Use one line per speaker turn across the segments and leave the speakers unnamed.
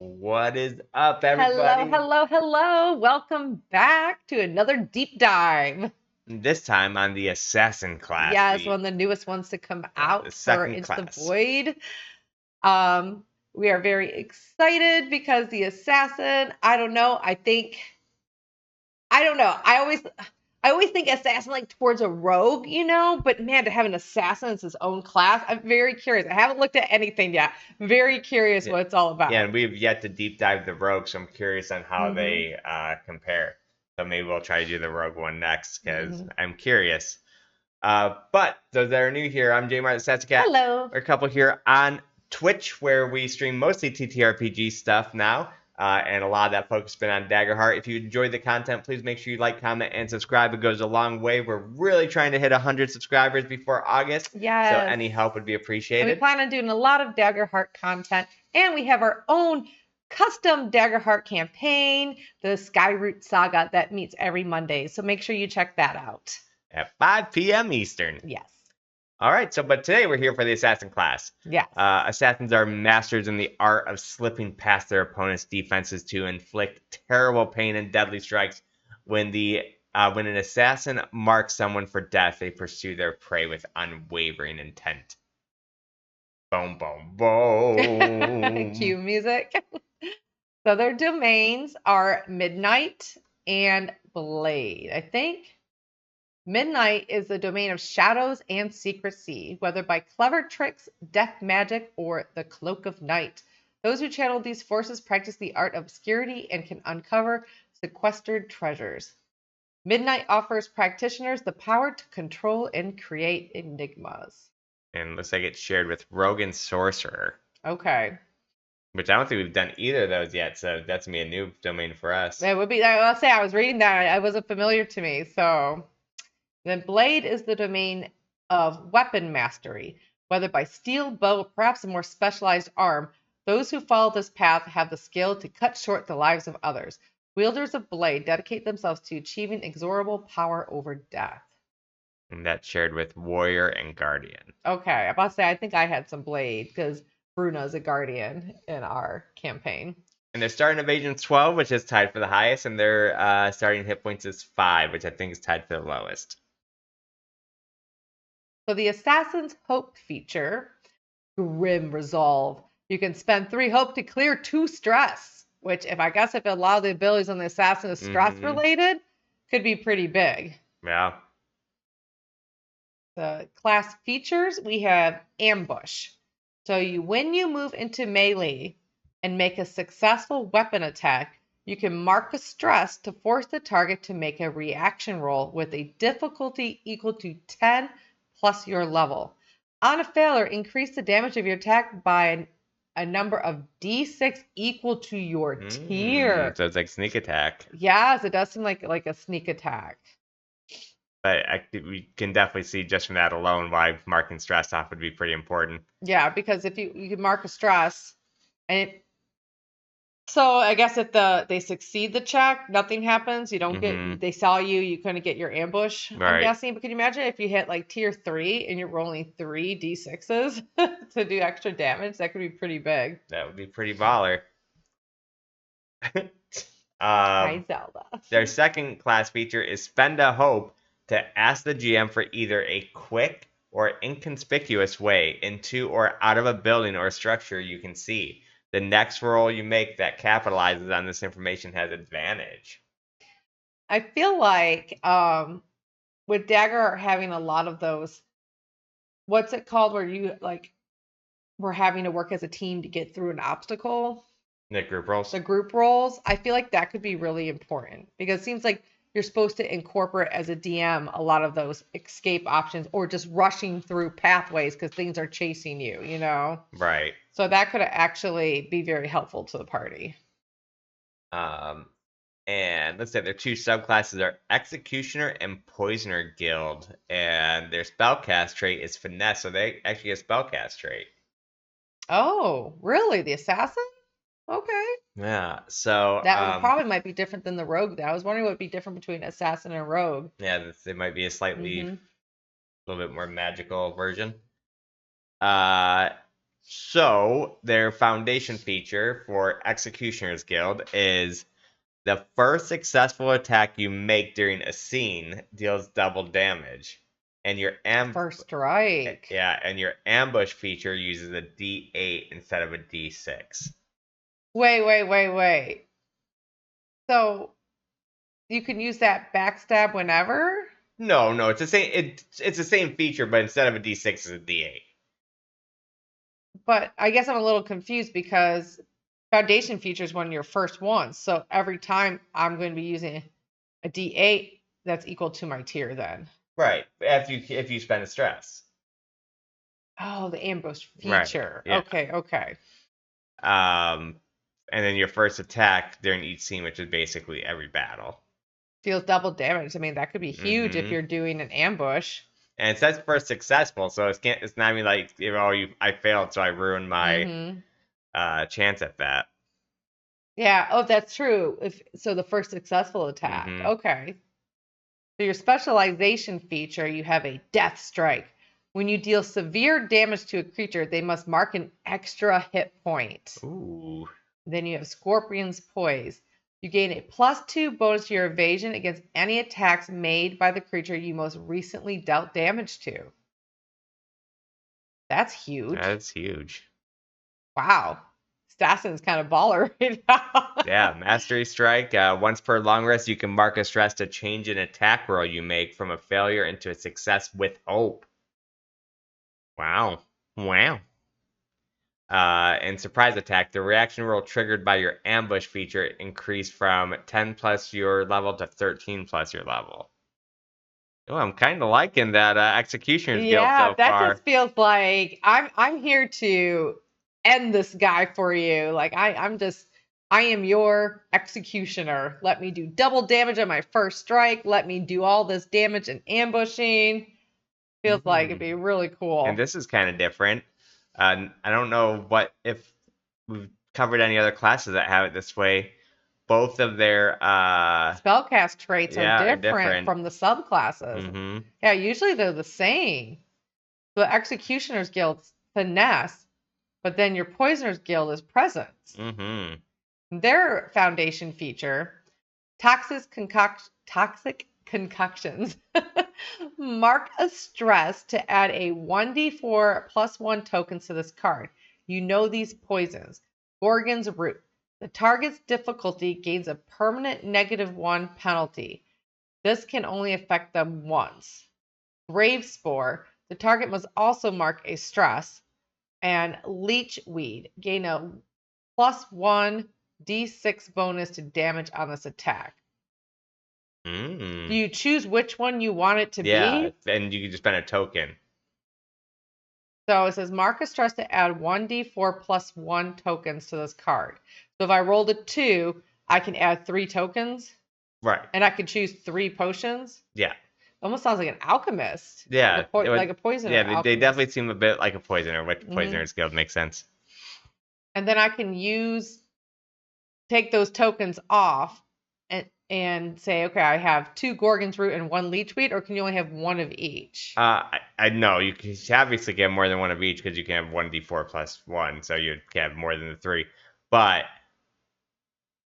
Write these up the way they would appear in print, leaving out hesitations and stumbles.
What is up,
Hello,
everybody?
hello, hello. Welcome back to another deep dive.
This time on the Assassin class,
Yes, one of the newest ones to come
the
out for
second
Into the
class.
Void. We are very excited because the assassin, I don't know, I don't know. I always think assassin like towards a rogue, but man, to have an assassin as his own class, I'm very curious. I haven't looked at anything yet. Very curious
Yeah,
what it's all
yeah,
about.
and we've yet to deep dive the rogue, so I'm curious on how
hmm
they compare. So maybe we'll try to do the rogue one next because
hmm
I'm curious. But those that are new here, I'm J Martin Sassy Cat.
Hello.
We're a couple here on Twitch where we stream mostly TTRPG stuff now. And a lot of that focus has been on Daggerheart. If you enjoyed the content, please make sure you like, comment, and subscribe. It goes a long way. We're really trying to hit 100 subscribers before August, so
Yes.
any help would be
And we
appreciated.
plan on doing a lot of Daggerheart content. And we have our own custom Daggerheart campaign, the Skyroot Saga, that meets every Monday. So make sure you check that out.
At 5 p.m. Eastern.
Yes.
All right, but today we're here for the Assassin class.
Yes.
Assassins are masters in the art of slipping past their opponent's defenses to inflict terrible pain and deadly strikes. When an assassin marks someone for death, they pursue their prey with unwavering intent. Boom, boom, boom.
Cue music. So their domains are Midnight and Blade, I think. Midnight is the domain of shadows and secrecy, whether by clever tricks, death magic, or the cloak of night. Those who channel these forces practice the art of obscurity and can uncover sequestered treasures. Midnight offers practitioners the power to control and create enigmas.
And looks like it's shared with Rogue and Sorcerer,
Okay.
which I don't think we've done either of those yet, so that's gonna be a new domain for us.
It would be, I'll say I was reading that. It wasn't familiar to me. So then Blade is the domain of weapon mastery, whether by steel, bow, or perhaps a more specialized arm. Those who follow this path have the skill to cut short the lives of others. Wielders of Blade dedicate themselves to achieving inexorable power over death.
And that's shared with Warrior and Guardian.
Okay, I'm about to say I think I had some Blade because Bruna's a guardian in our campaign.
And they're starting Evasion 12, which is tied for the highest, and their starting hit points is 5, which I think is tied for the lowest.
So the Assassin's Hope feature, Grim Resolve. You can spend 3 hope to clear 2 stress, which if a lot of the abilities on the Assassin is stress related, could be pretty big.
Yeah.
The class features, we have Ambush. So when you move into melee and make a successful weapon attack, you can mark a stress to force the target to make a reaction roll with a difficulty equal to 10 plus your level. On a failure, increase the damage of your attack by a number of d6 equal to your tier.
So it's like sneak attack.
Yes, it does seem like a sneak attack.
But we can definitely see just from that alone why marking stress off would be pretty important.
Yeah, because if you can mark a stress, and so I guess if they succeed the check, nothing happens. You don't get, they saw you, you couldn't get your ambush.
Right.
I'm guessing. But can you imagine if you hit like tier 3 and you're rolling 3 d6s to do extra damage? That could be pretty big.
That would be pretty baller.
Hi, Zelda.
Their second class feature is Spend a Hope to ask the GM for either a quick or inconspicuous way into or out of a building or structure you can see. The next roll you make that capitalizes on this information has advantage.
I feel like with Dagger having a lot of those, what's it called where you like we're having to work as a team to get through an obstacle?
The group rolls?
The group roles, I feel like that could be really important because it seems like you're supposed to incorporate as a DM a lot of those escape options or just rushing through pathways because things are chasing you,
Right.
So that could actually be very helpful to the party.
And let's say their 2 subclasses are Executioner and Poisoner Guild. And their spellcast trait is Finesse, so they actually get a spellcast trait.
Oh, really? The assassin? Okay.
Yeah, so
that probably might be different than the rogue. I was wondering what would be different between assassin and rogue.
Yeah, it might be a slightly, a little bit more magical version. So their foundation feature for Executioner's Guild is the first successful attack you make during a scene deals double damage, and
First strike.
and your ambush feature uses a D8 instead of a D6.
Wait. So you can use that backstab whenever?
No, it's the same. It's the same feature, but instead of a D6, it's a D8.
But I guess I'm a little confused because foundation features one of your first ones. So every time I'm going to be using a D8, that's equal to my tier then.
Right. If you spend a stress.
Oh, the ambush
Right.
feature.
Yeah.
Okay.
And then your first attack during each scene, which is basically every battle.
Deals double damage. I mean, that could be huge if
Mhm.
you're doing an ambush.
And it says first successful, so it's not even like I failed, so I ruined my chance at that.
Yeah. Oh, that's true. So the first successful attack.
Mhm.
Okay. For your specialization feature, you have a death strike. When you deal severe damage to a creature, they must mark an extra hit point.
Ooh.
Then you have Scorpion's Poise. You gain a +2 bonus to your evasion against any attacks made by the creature you most recently dealt damage to. That's huge.
That's huge.
Wow. Stasson's kind of baller right now.
Yeah, Mastery Strike. Once per long rest, you can mark a stress to change an attack roll you make from a failure into a success with hope. Wow. And surprise attack, the reaction roll triggered by your ambush feature increased from 10 plus your level to 13 plus your level. Oh, I'm kind of liking that Executioner's Guild so
that
far.
just feels like I'm here to end this guy for you. Like I am your executioner. Let me do double damage on my first strike. Let me do all this damage and ambushing. Feels like it'd be really cool.
And this is kind of different. I don't know if we've covered any other classes that have it this way. Both of their
spellcast traits are different from the subclasses.
Mm-hmm.
Yeah, usually they're the same. The Executioner's Guild's finesse, but then your Poisoner's Guild is presence.
Mm-hmm.
Their foundation feature, toxic concoctions, mark a stress to add a 1d4 +1 tokens to this card. You know these poisons. Gorgon's Root. The target's difficulty gains a permanent -1 penalty. This can only affect them once. Grave Spore. The target must also mark a stress. And Leechweed. Gain a +1 d6 bonus to damage on this attack.
Mm.
Do you choose which one you want it to be?
Yeah, and you can just spend a token.
So it says mark a stress to add 1d4 +1 tokens to this card. So if I rolled a 2, I can add 3 tokens.
Right.
And I could choose 3 potions.
Yeah.
Almost sounds like an alchemist.
Yeah.
Like a poisoner.
Yeah, they definitely seem a bit like a poisoner, which Poisoner's Guild makes sense.
And then I can take those tokens off and say, okay, I have 2 Gorgon's Root and 1 Leechweed, or can you only have 1 of each?
I know you can obviously get more than 1 of each because you can have 1d4 +1, so you can have more than the 3. But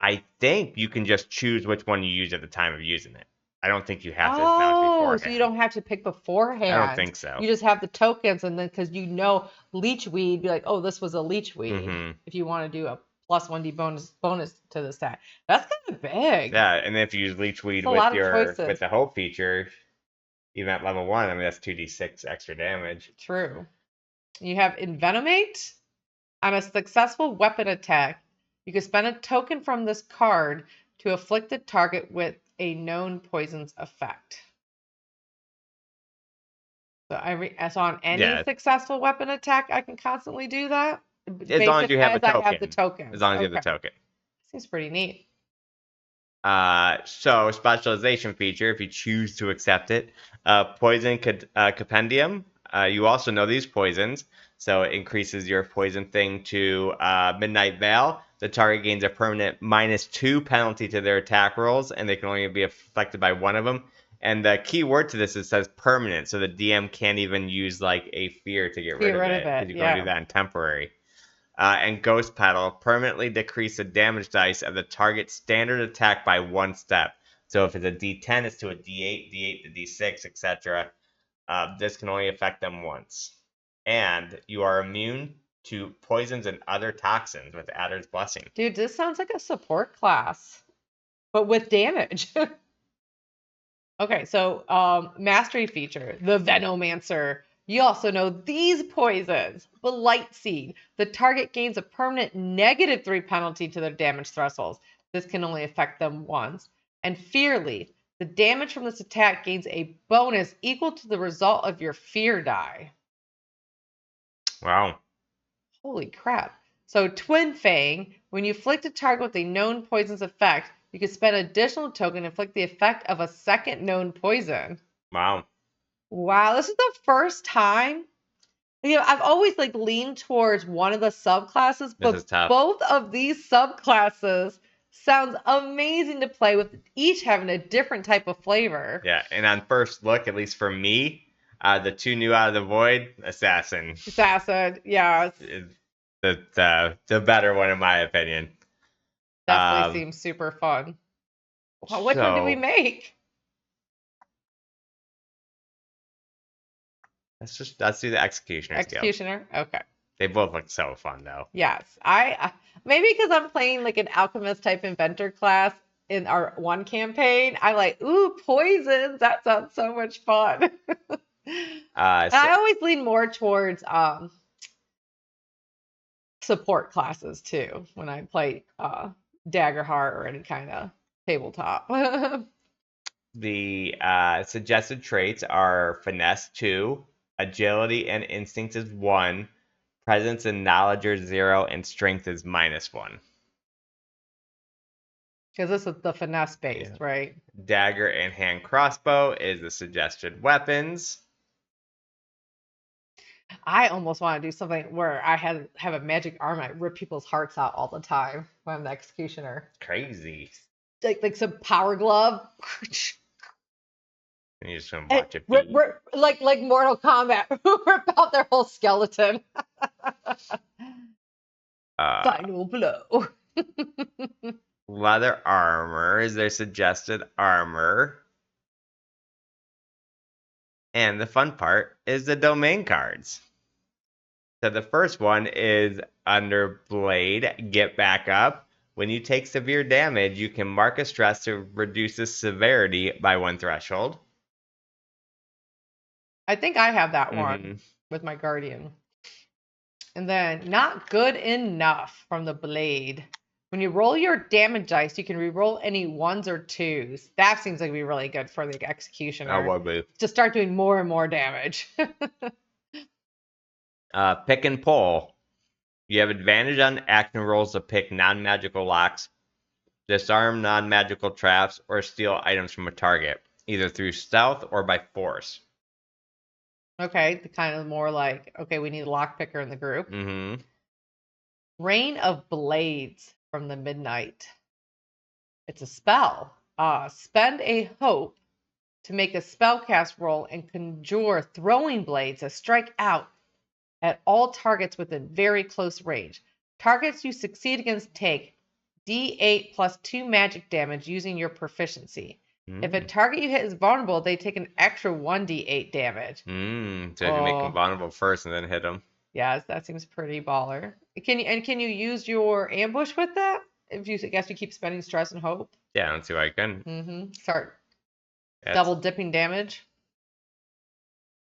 I think you can just choose which one you use at the time of using it. I don't think you have to announce beforehand.
So you don't have to pick beforehand.
I don't think so.
You just have the tokens, and then because Leechweed, be like, oh, this was a Leechweed. If you want to do a +1d bonus to the stat, that's kind of big.
Yeah, and if you use Leechweed with the hope feature, even at level 1, I mean that's 2d6 extra damage.
True. You have Envenomate. On a successful weapon attack, you can spend a token from this card to afflict the target with a known poison's effect. So on any successful weapon attack, I can constantly do that.
As long as you have
the token.
As long as you have the token.
Seems pretty neat.
So specialization feature, if you choose to accept it, poison compendium. You also know these poisons, so it increases your poison thing to Midnight Veil. The target gains a permanent -2 penalty to their attack rolls, and they can only be affected by one of them. And the key word to this, it says permanent, so the DM can't even use like a fear to get rid of it, because you can only do that in temporary. And Ghost Petal, permanently decrease the damage dice of the target's standard attack by 1 step. So if it's a D10, it's to a D8, D8 to D6, etc. This can only affect them once. And you are immune to poisons and other toxins with Adder's Blessing.
Dude, this sounds like a support class, but with damage. Okay, so mastery feature, the Venomancer. You also know these poisons. Blight Seed. The target gains a permanent -3 penalty to their damage thresholds. This can only affect them once. And Fear Leaf. The damage from this attack gains a bonus equal to the result of your fear die.
Wow.
Holy crap. So Twin Fang, when you afflict a target with a known poison's effect, you can spend an additional token to inflict the effect of a second known poison.
Wow.
Wow, this is the first time. I've always like leaned towards one of the subclasses, but both of these subclasses sounds amazing to play with, each having a different type of flavor.
Yeah, and on first look, at least for me, the 2 new out of the void, Assassin.
Assassin, yeah.
The better one in my opinion.
Definitely seems super fun. Well, which one did we make?
Let's do the Executioner.
Executioner? Okay.
They both look so fun though.
Yes. I maybe because I'm playing like an alchemist type inventor class in our one campaign, I like, ooh, poisons. That sounds so much fun. I always lean more towards support classes too when I play Daggerheart or any kind of tabletop.
The suggested traits are Finesse 2, Agility and Instinct is 1, Presence and Knowledge are 0, and Strength is -1.
Because this is the finesse based, right?
Dagger and hand crossbow is the suggested weapons.
I almost want to do something where I have a magic arm. I rip people's hearts out all the time when I'm the executioner.
Crazy.
Like some power glove.
And you just gonna watch it.
Like Mortal Kombat, rip out their whole skeleton. Final blow.
Leather armor is their suggested armor. And the fun part is the domain cards. So the first one is under Blade, Get Back Up. When you take severe damage, you can mark a stress to reduce the severity by 1 threshold.
I think I have that one with my Guardian. And then Not Good Enough from the Blade. When you roll your damage dice, you can re-roll any 1s or 2s. That seems like it'd be really good for the executioner.
Oh, would be.
To start doing more and more damage.
Pick and pull. You have advantage on action rolls to pick non-magical locks, disarm non-magical traps, or steal items from a target, either through stealth or by force.
Okay, kind of more like, okay, we need a lockpicker in the group. Rain of Blades from the Midnight. It's a spell. Spend a hope to make a spellcast roll and conjure throwing blades that strike out at all targets within very close range. Targets you succeed against take D8 plus 2 magic damage using your proficiency. If a target you hit is vulnerable, they take an extra 1d8 damage.
So if you make them vulnerable first and then hit them.
Yes, that seems pretty baller. Can you use your ambush with that? I guess you keep spending stress and hope.
Yeah, I don't see why I couldn't.
Start double dipping damage.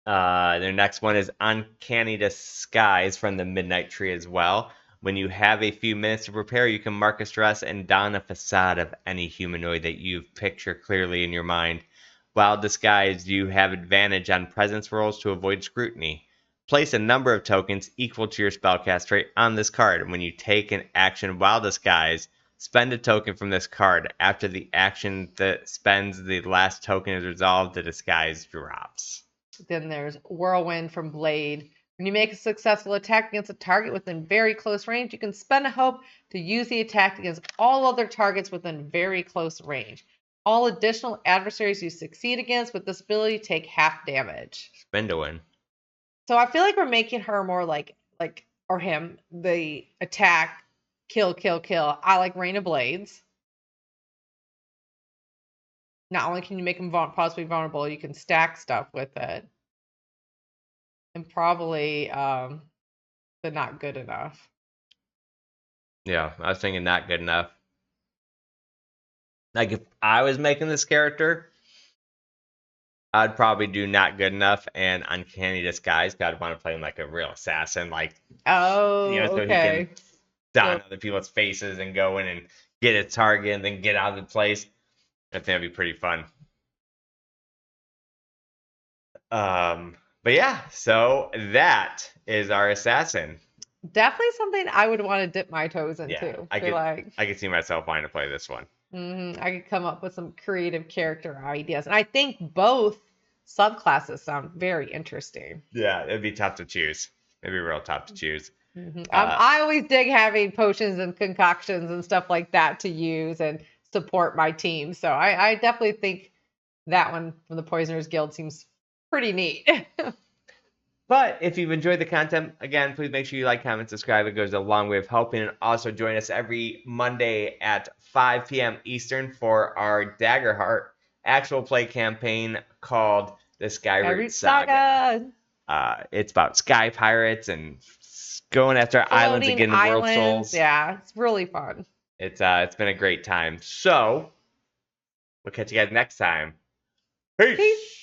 Their next one is Uncanny Disguise from the Midnight Tree as well. When you have a few minutes to prepare, you can mark a stress and don a facade of any humanoid that you picture clearly in your mind. While disguised, you have advantage on presence rolls to avoid scrutiny. Place a number of tokens equal to your spellcast rate on this card. When you take an action while disguised, spend a token from this card. After the action that spends the last token is resolved, the disguise drops.
Then there's Whirlwind from Blade. When you make a successful attack against a target within very close range, you can spend a hope to use the attack against all other targets within very close range. All additional adversaries you succeed against with this ability take half damage.
Spin to win.
So I feel like we're making her more like or him, the attack, kill, kill, kill. I like Rain of Blades. Not only can you make them possibly vulnerable, you can stack stuff with it. And probably the not good enough.
Yeah, I was thinking not good enough. Like if I was making this character, I'd probably do not good enough and uncanny disguise. I'd want to play him like a real assassin, like
Oh,
so he
okay.
can don other people's faces and go in and get a target and then get out of the place. I think that'd be pretty fun. But yeah, so that is our assassin.
Definitely something I would want to dip my toes into.
Yeah, I could see myself wanting to play this one.
I could come up with some creative character ideas, and I think both subclasses sound very interesting.
Yeah, it'd be tough to choose. It'd be real tough to choose.
I always dig having potions and concoctions and stuff like that to use and support my team. So I definitely think that one from the Poisoners Guild seems pretty neat.
But if you've enjoyed the content, again, please make sure you like, comment, subscribe. It goes a long way of helping. And also join us every Monday at 5 p.m. Eastern for our Daggerheart actual play campaign called the Skyroot Saga. It's about sky pirates and going after islands and getting world souls.
Yeah, it's really fun.
It's been a great time. So we'll catch you guys next time. Peace.